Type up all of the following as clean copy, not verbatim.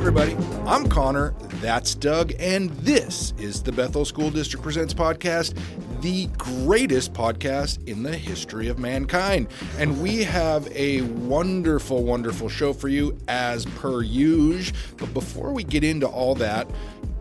everybody. I'm Conor, that's Doug, and this is the Bethel School District Presents podcast, the greatest podcast in the history of mankind. And we have a wonderful, wonderful show for you as per usual. But before we get into all that,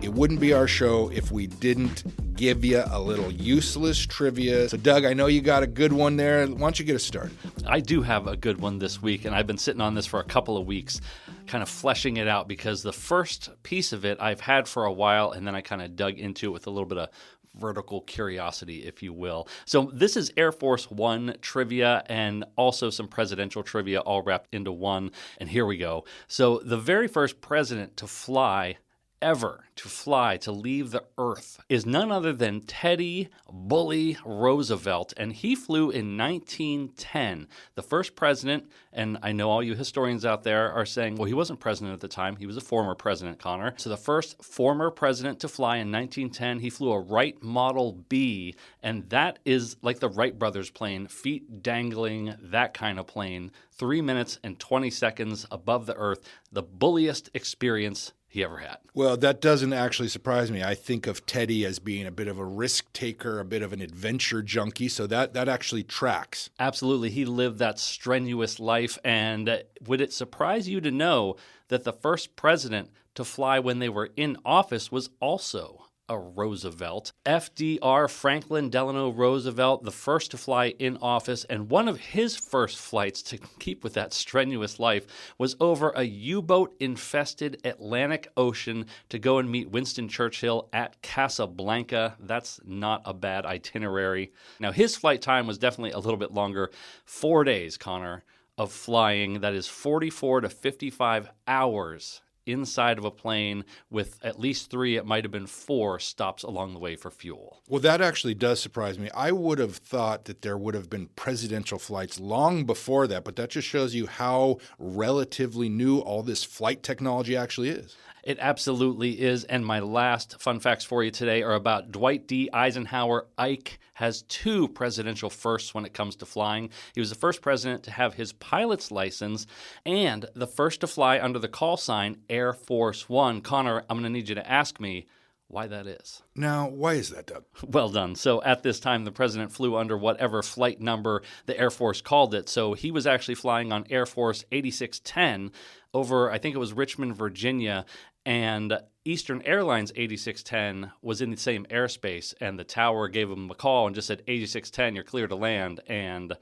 it wouldn't be our show if we didn't give you a little useless trivia. So, Doug, I know you got a good one there. Why don't you get us started? I do have a good one this week, and I've been sitting on this for a couple of weeks, kind of fleshing it out, because the first piece of it I've had for a while, and then I kind of dug into it with a little bit of vertical curiosity, if you will. So this is Air Force One trivia and also some presidential trivia all wrapped into one. And here we go. So the very first president to fly to leave the earth is none other than Teddy Bully Roosevelt, and he flew in 1910. The first president, and I know all you historians out there are saying, well, he wasn't president at the time. He was a former president, Conor. So the first former president to fly in 1910, he flew a Wright Model B, and that is like the Wright brothers plane, feet dangling, that kind of plane, 3 minutes and 20 seconds above the earth, the bulliest experience he ever had. Well, that doesn't actually surprise me. I think of Teddy as being a bit of a risk taker, a bit of an adventure junkie, so that actually tracks. Absolutely. He lived that strenuous life, and would it surprise you to know that the first president to fly when they were in office was also a Roosevelt? FDR, Franklin Delano Roosevelt, the first to fly in office, and one of his first flights, to keep with that strenuous life, was over a U-boat-infested Atlantic Ocean to go and meet Winston Churchill at Casablanca. That's not a bad itinerary. Now, his flight time was definitely a little bit longer. 4 days, Conor, of flying. That is 44 to 55 hours inside of a plane with at least 3, it might have been 4 stops along the way for fuel. Well, that actually does surprise me. I would have thought that there would have been presidential flights long before that, but that just shows you how relatively new all this flight technology actually is. It absolutely is. And my last fun facts for you today are about Dwight D. Eisenhower. Ike has 2 presidential firsts when it comes to flying. He was the first president to have his pilot's license and the first to fly under the call sign Air Force One. Conor, I'm going to need you to ask me why that is. Now, why is that, Doug? Well done. So at this time, the president flew under whatever flight number the Air Force called it. So he was actually flying on Air Force 8610 over, I think it was Richmond, Virginia, and Eastern Airlines 8610 was in the same airspace, and the tower gave him a call and just said, 8610, you're clear to land, and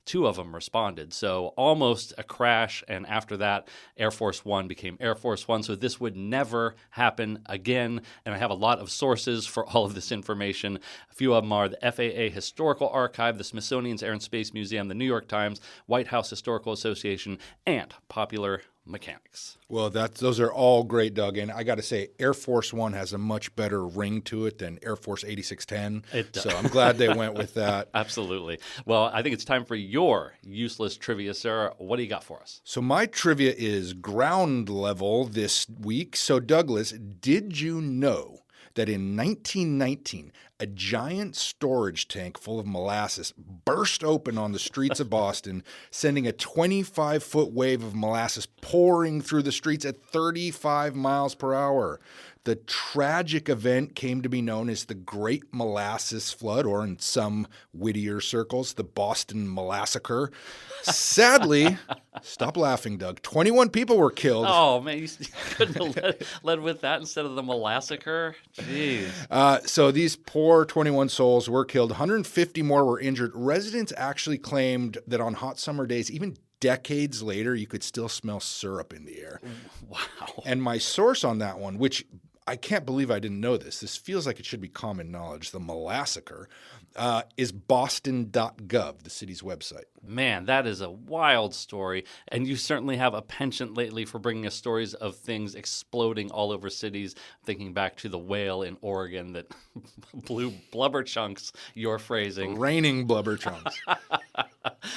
2 of them responded. So almost a crash, and after that, Air Force One became Air Force One. So this would never happen again, and I have a lot of sources for all of this information. A few of them are the FAA Historical Archive, the Smithsonian's Air and Space Museum, the New York Times, White House Historical Association, and Popular Mechanics. Well, those are all great, Doug. And I got to say, Air Force One has a much better ring to it than Air Force 8610. It does. So I'm glad they went with that. Absolutely. Well, I think it's time for your useless trivia, sir. What do you got for us? So my trivia is ground level this week. So, Douglas, did you know that in 1919, a giant storage tank full of molasses burst open on the streets of Boston, sending a 25-foot wave of molasses pouring through the streets at 35 miles per hour? The tragic event came to be known as the Great Molasses Flood, or in some wittier circles, the Boston Molassacre. Sadly, stop laughing, Doug, 21 people were killed. Oh, man, you couldn't have led with that instead of the Molassacre? Jeez. So these poor 21 souls were killed. 150 more were injured. Residents actually claimed that on hot summer days, even decades later, you could still smell syrup in the air. Wow. And my source on that one, which I can't believe I didn't know this. This feels like it should be common knowledge. The Molassacre is boston.gov, the city's website. Man, that is a wild story. And you certainly have a penchant lately for bringing us stories of things exploding all over cities. Thinking back to the whale in Oregon that blew blubber chunks, your phrasing. Raining blubber chunks.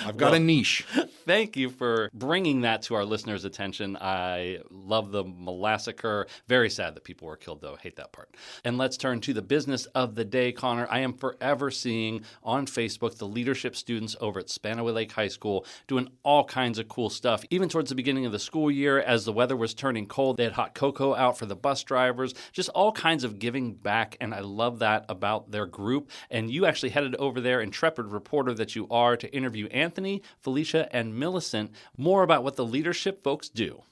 I've got a niche. Thank you for bringing that to our listeners' attention. I Love the massacre. Very sad that people were killed, though. Hate that part. And let's turn to the business of the day, Connor. I am forever seeing on Facebook the leadership students over at Spanaway Lake High School doing all kinds of cool stuff. Even towards the beginning of the school year, as the weather was turning cold, they had hot cocoa out for the bus drivers, just all kinds of giving back. And I love that about their group. And you actually headed over there, intrepid reporter that you are, to interview Anthony, Felicia, and Millicent more about what the leadership folks do.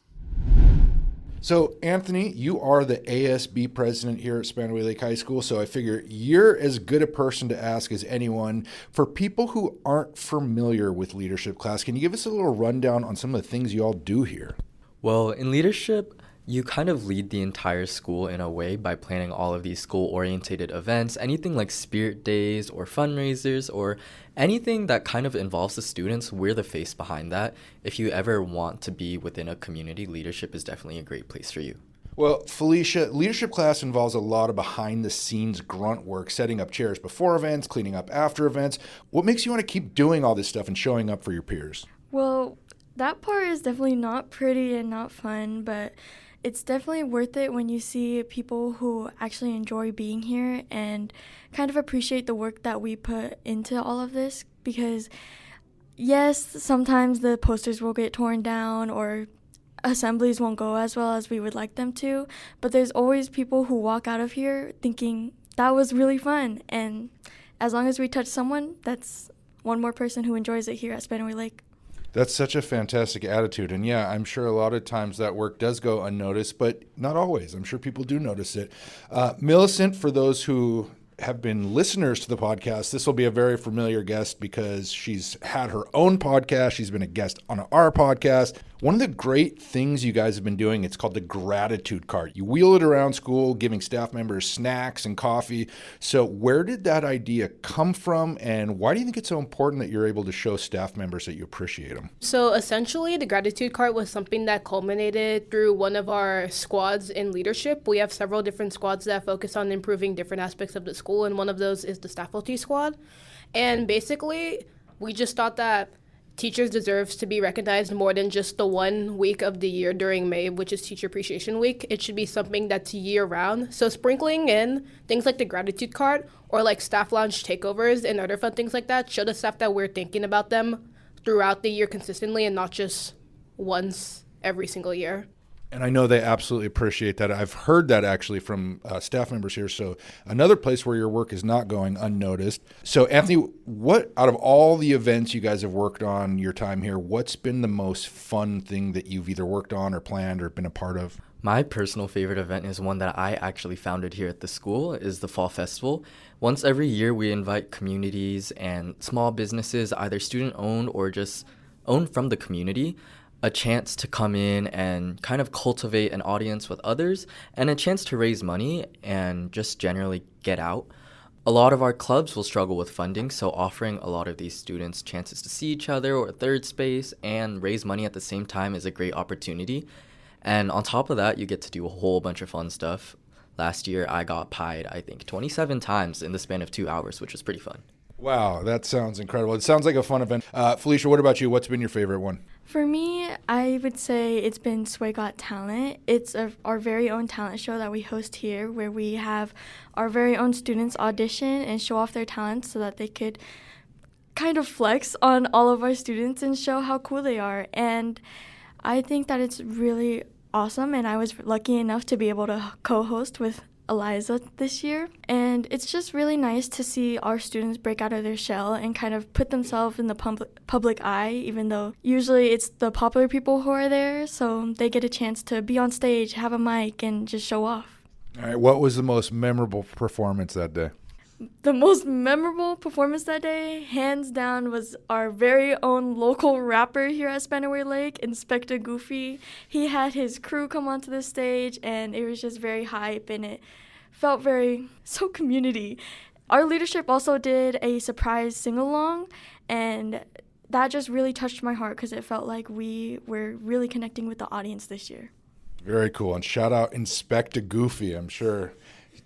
So, Anthony, you are the ASB president here at Spanaway Lake High School, so I figure you're as good a person to ask as anyone. For people who aren't familiar with leadership class, can you give us a little rundown on some of the things you all do here? Well, in leadership, you kind of lead the entire school in a way by planning all of these school-orientated events, anything like spirit days or fundraisers or anything that kind of involves the students. We're the face behind that. If you ever want to be within a community, leadership is definitely a great place for you. Well, Felicia, leadership class involves a lot of behind-the-scenes grunt work, setting up chairs before events, cleaning up after events. What makes you want to keep doing all this stuff and showing up for your peers? Well, that part is definitely not pretty and not fun, but it's definitely worth it when you see people who actually enjoy being here and kind of appreciate the work that we put into all of this. Because, yes, sometimes the posters will get torn down or assemblies won't go as well as we would like them to, but there's always people who walk out of here thinking that was really fun. And as long as we touch someone, that's one more person who enjoys it here at Spanaway Lake. That's such a fantastic attitude. And yeah, I'm sure a lot of times that work does go unnoticed, but not always. I'm sure people do notice it. Millicent, for those who have been listeners to the podcast, this will be a very familiar guest because she's had her own podcast. She's been a guest on our podcast. One of the great things you guys have been doing, it's called the gratitude cart. You wheel it around school, giving staff members snacks and coffee. So where did that idea come from, and why do you think it's so important that you're able to show staff members that you appreciate them? So essentially, the gratitude cart was something that culminated through one of our squads in leadership. We have several different squads that focus on improving different aspects of the school, and one of those is the faculty squad. And basically, we just thought that teachers deserves to be recognized more than just the 1 week of the year during May, which is Teacher Appreciation Week. It should be something that's year-round. So sprinkling in things like the gratitude card or like staff lounge takeovers and other fun things like that show the staff that we're thinking about them throughout the year consistently and not just once every single year. And I know they absolutely appreciate that. I've heard that actually from staff members here. So another place where your work is not going unnoticed. So Anthony, what out of all the events you guys have worked on your time here, what's been the most fun thing that you've either worked on or planned or been a part of? My personal favorite event is one that I actually founded here at the school, is the Fall Festival. Once every year, we invite communities and small businesses, either student-owned or just owned from the community, a chance to come in and kind of cultivate an audience with others and a chance to raise money and just generally get out. A lot of our clubs will struggle with funding, so offering a lot of these students chances to see each other or third space and raise money at the same time is a great opportunity. And on top of that, you get to do a whole bunch of fun stuff. Last year, I got pied, I think, 27 times in the span of 2 hours, which was pretty fun. Wow, that sounds incredible. It sounds like a fun event. Felicia, what about you? What's been your favorite one? For me, I would say it's been Sway Got Talent. It's our very own talent show that we host here, where we have our very own students audition and show off their talents so that they could kind of flex on all of our students and show how cool they are. And I think that it's really awesome, and I was lucky enough to be able to co-host with Eliza this year, and it's just really nice to see our students break out of their shell and kind of put themselves in the public eye, even though usually it's the popular people who are there, so they get a chance to be on stage, have a mic, and just show off. All right, what was the most memorable performance that day? The most memorable performance that day, hands down, was our very own local rapper here at Spanaway Lake, Inspector Goofy. He had his crew come onto the stage, and it was just very hype, and it felt so community. Our leadership also did a surprise sing-along, and that just really touched my heart because it felt like we were really connecting with the audience this year. Very cool, and shout out Inspector Goofy. I'm sure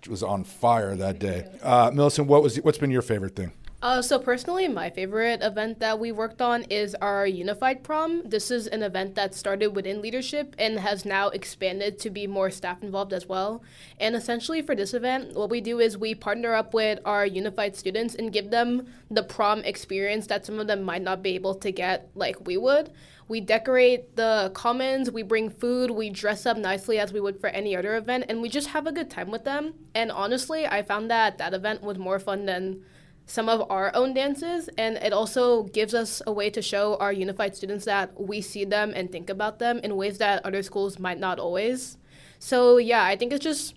was on fire that day. Millicent, what's been your favorite thing? So personally, my favorite event that we worked on is our Unified Prom. This is an event that started within leadership and has now expanded to be more staff involved as well. And essentially for this event, what we do is we partner up with our Unified students and give them the prom experience that some of them might not be able to get like we would. We decorate the commons, we bring food, we dress up nicely as we would for any other event, and we just have a good time with them. And honestly, I found that that event was more fun than some of our own dances, and it also gives us a way to show our Unified students that we see them and think about them in ways that other schools might not always. So yeah, I think it's just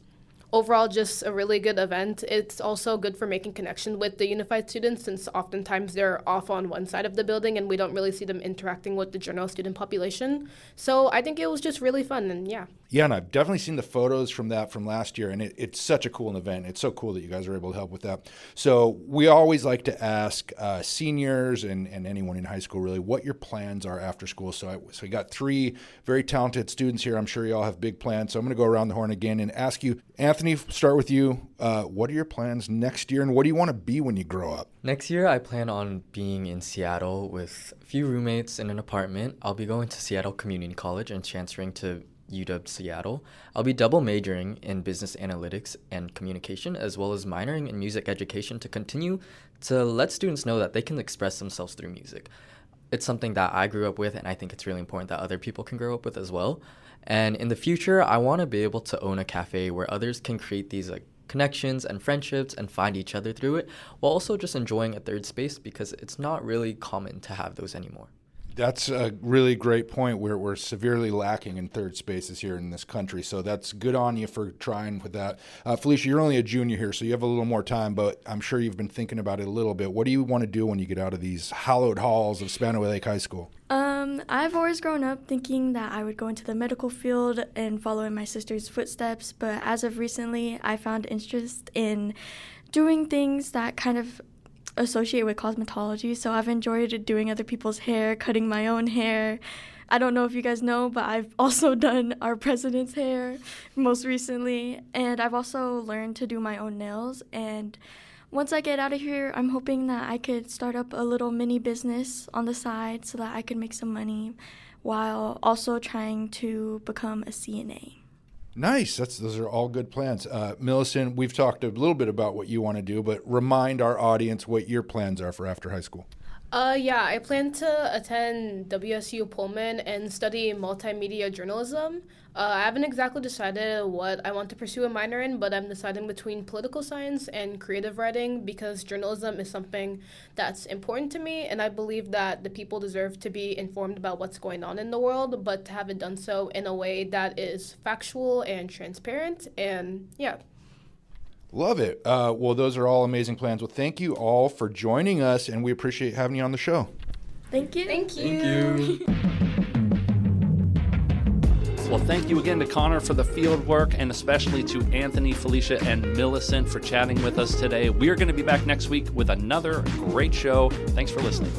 overall just a really good event. It's also good for making connection with the Unified students, since oftentimes they're off on one side of the building and we don't really see them interacting with the general student population. So I think it was just really fun, and yeah. Yeah, and I've definitely seen the photos from last year, and it's such a cool event. It's so cool that you guys are able to help with that. So we always like to ask seniors and anyone in high school, really, what your plans are after school. So we got 3 very talented students here. I'm sure you all have big plans. So I'm going to go around the horn again and ask you, Anthony, start with you. What are your plans next year, and what do you want to be when you grow up? Next year, I plan on being in Seattle with a few roommates in an apartment. I'll be going to Seattle Community College and transferring to UW Seattle. I'll be double majoring in business analytics and communication, as well as minoring in music education to continue to let students know that they can express themselves through music. It's something that I grew up with, and I think it's really important that other people can grow up with as well. And in the future, I want to be able to own a cafe where others can create these connections and friendships and find each other through it, while also just enjoying a third space, because it's not really common to have those anymore. That's a really great point. We're severely lacking in third spaces here in this country, so that's good on you for trying with that. Felicia, you're only a junior here, so you have a little more time, but I'm sure you've been thinking about it a little bit. What do you want to do when you get out of these hallowed halls of Spanaway Lake High School? I've always grown up thinking that I would go into the medical field and follow in my sister's footsteps, but as of recently, I found interest in doing things that kind of associate with cosmetology. So I've enjoyed doing other people's hair, cutting my own hair. I don't know if you guys know, but I've also done our president's hair most recently, and I've also learned to do my own nails. And once I get out of here, I'm hoping that I could start up a little mini business on the side so that I could make some money while also trying to become a CNA. Nice. Those are all good plans. Millicent, we've talked a little bit about what you want to do, but remind our audience what your plans are for after high school. Yeah, I plan to attend WSU Pullman and study multimedia journalism. I haven't exactly decided what I want to pursue a minor in, but I'm deciding between political science and creative writing, because journalism is something that's important to me, and I believe that the people deserve to be informed about what's going on in the world, but to have it done so in a way that is factual and transparent, and yeah. Love it. Well, those are all amazing plans. Well, thank you all for joining us, and we appreciate having you on the show. Thank you. Thank you. Thank you. Well, thank you again to Conor for the field work, and especially to Anthony, Felicia, and Millicent for chatting with us today. We're going to be back next week with another great show. Thanks for listening.